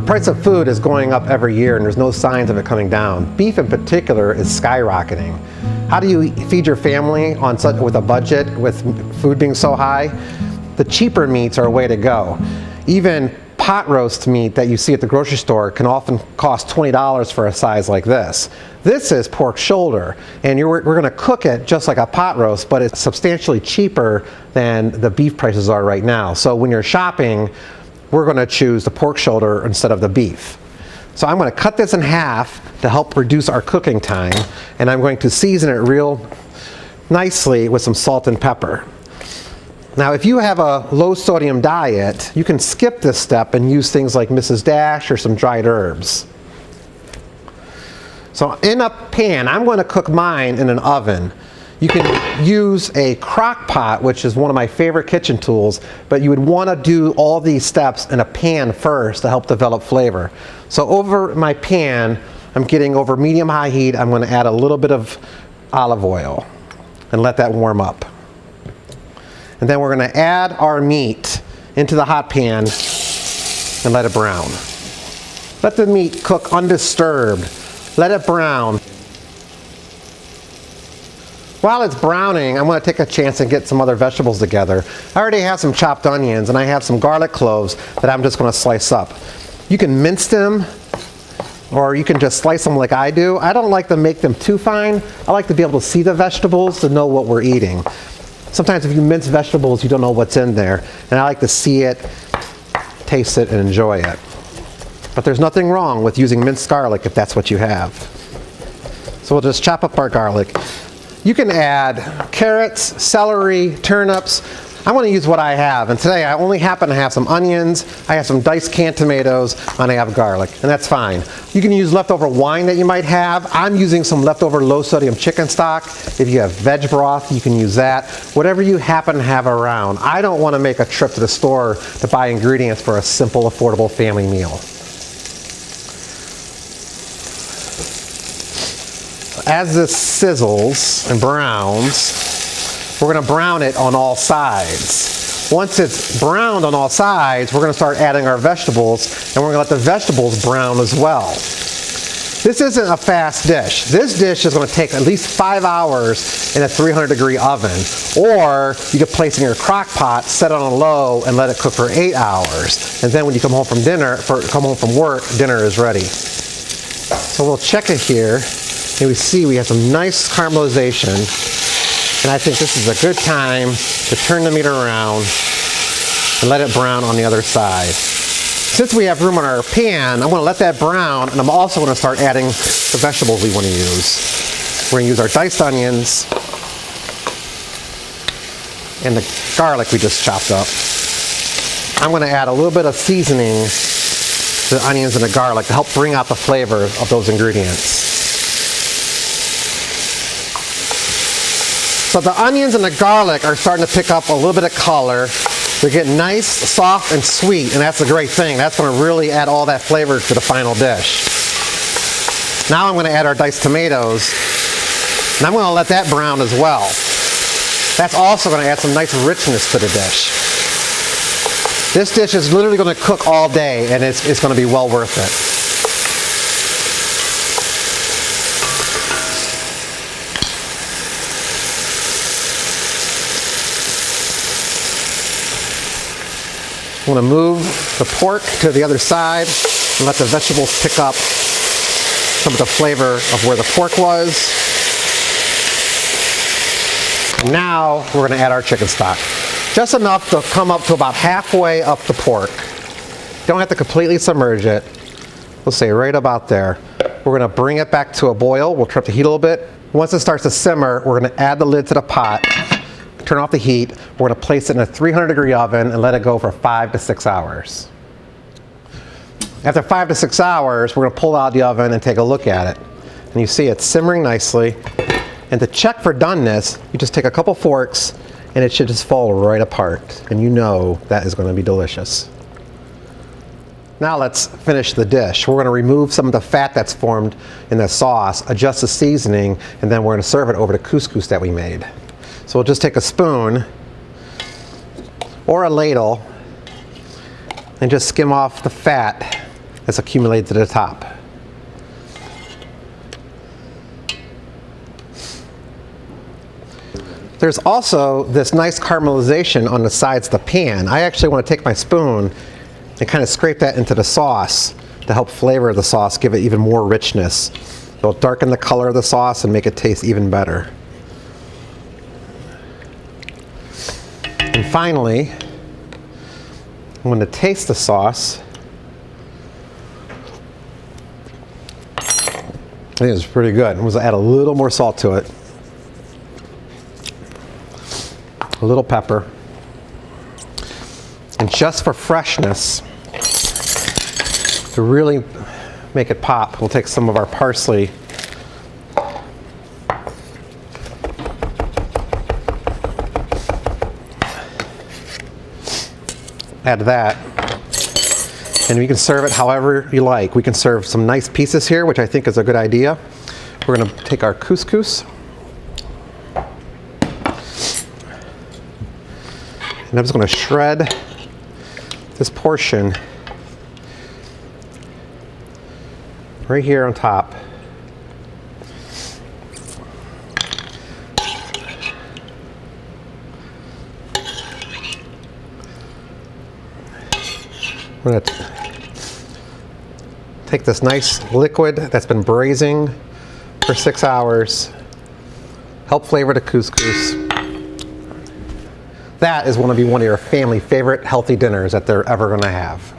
price of food is going up every year and there's no signs of it coming down. Beef in particular is skyrocketing. How do you feed your family with a budget with food being so high? The cheaper meats are a way to go. Even pot roast meat that you see at the grocery store can often cost $20 for a size like this. This is pork shoulder, and we're going to cook it just like a pot roast, but it's substantially cheaper than the beef prices are right now. So when you're shopping, we're going to choose the pork shoulder instead of the beef. So I'm going to cut this in half to help reduce our cooking time, and I'm going to season it real nicely with some salt and pepper. Now, if you have a low sodium diet, you can skip this step and use things like Mrs. Dash or some dried herbs. So in a pan, I'm going to cook mine in an oven. You can use a crock pot, which is one of my favorite kitchen tools, but you would want to do all these steps in a pan first to help develop flavor. So over my pan, I'm getting over medium-high heat. I'm going to add a little bit of olive oil and let that warm up. And then we're going to add our meat into the hot pan and let it brown. Let the meat cook undisturbed. Let it brown. While it's browning, I'm going to take a chance and get some other vegetables together. I already have some chopped onions and I have some garlic cloves that I'm just going to slice up. You can mince them or you can just slice them like I do. I don't like to make them too fine. I like to be able to see the vegetables to know what we're eating. Sometimes if you mince vegetables, you don't know what's in there. And I like to see it, taste it, and enjoy it. But there's nothing wrong with using minced garlic if that's what you have. So we'll just chop up our garlic. You can add carrots, celery, turnips. I'm going to use what I have. And today I only happen to have some onions, I have some diced canned tomatoes, and I have garlic. And that's fine. You can use leftover wine that you might have. I'm using some leftover low sodium chicken stock. If you have veg broth, you can use that. Whatever you happen to have around. I don't want to make a trip to the store to buy ingredients for a simple, affordable family meal. As this sizzles and browns, we're going to brown it on all sides. Once it's browned on all sides, we're going to start adding our vegetables, and we're going to let the vegetables brown as well. This isn't a fast dish. This dish is going to take at least 5 hours in a 300-degree oven, or you could place it in your crock pot, set it on low, and let it cook for 8 hours. And then when you come home from work, dinner is ready. So we'll check it here. And we see we have some nice caramelization, and I think this is a good time to turn the meat around and let it brown on the other side. Since we have room on our pan, I'm going to let that brown, and I'm also going to start adding the vegetables we want to use. We're going to use our diced onions and the garlic we just chopped up. I'm going to add a little bit of seasoning to the onions and the garlic to help bring out the flavor of those ingredients. So the onions and the garlic are starting to pick up a little bit of color. They're getting nice, soft, and sweet, and that's a great thing. That's going to really add all that flavor to the final dish. Now I'm going to add our diced tomatoes, and I'm going to let that brown as well. That's also going to add some nice richness to the dish. This dish is literally going to cook all day, and it's going to be well worth it. I'm going to move the pork to the other side and let the vegetables pick up some of the flavor of where the pork was. And now we're going to add our chicken stock. Just enough to come up to about halfway up the pork. You don't have to completely submerge it. We'll say right about there. We're going to bring it back to a boil. We'll turn up the heat a little bit. Once it starts to simmer, we're going to add the lid to the pot. Turn off the heat. We're going to place it in a 300-degree oven and let it go for 5 to 6 hours. After 5 to 6 hours, we're going to pull it out of the oven and take a look at it. And you see it's simmering nicely. And to check for doneness, you just take a couple forks and it should just fall right apart. And you know that is going to be delicious. Now let's finish the dish. We're going to remove some of the fat that's formed in the sauce, adjust the seasoning, and then we're going to serve it over the couscous that we made. So we'll just take a spoon or a ladle and just skim off the fat that's accumulated to the top. There's also this nice caramelization on the sides of the pan. I actually want to take my spoon and kind of scrape that into the sauce to help flavor the sauce, give it even more richness. It'll darken the color of the sauce and make it taste even better. And finally, I'm going to taste the sauce. I think it's pretty good. I'm going to add a little more salt to it. A little pepper. And just for freshness, to really make it pop, we'll take some of our parsley. Add that. And you can serve it however you like. We can serve some nice pieces here, which I think is a good idea. We're going to take our couscous. And I'm just going to shred this portion right here on top. I'm going to take this nice liquid that's been braising for 6 hours, help flavor the couscous. That is going to be one of your family favorite healthy dinners that they're ever going to have.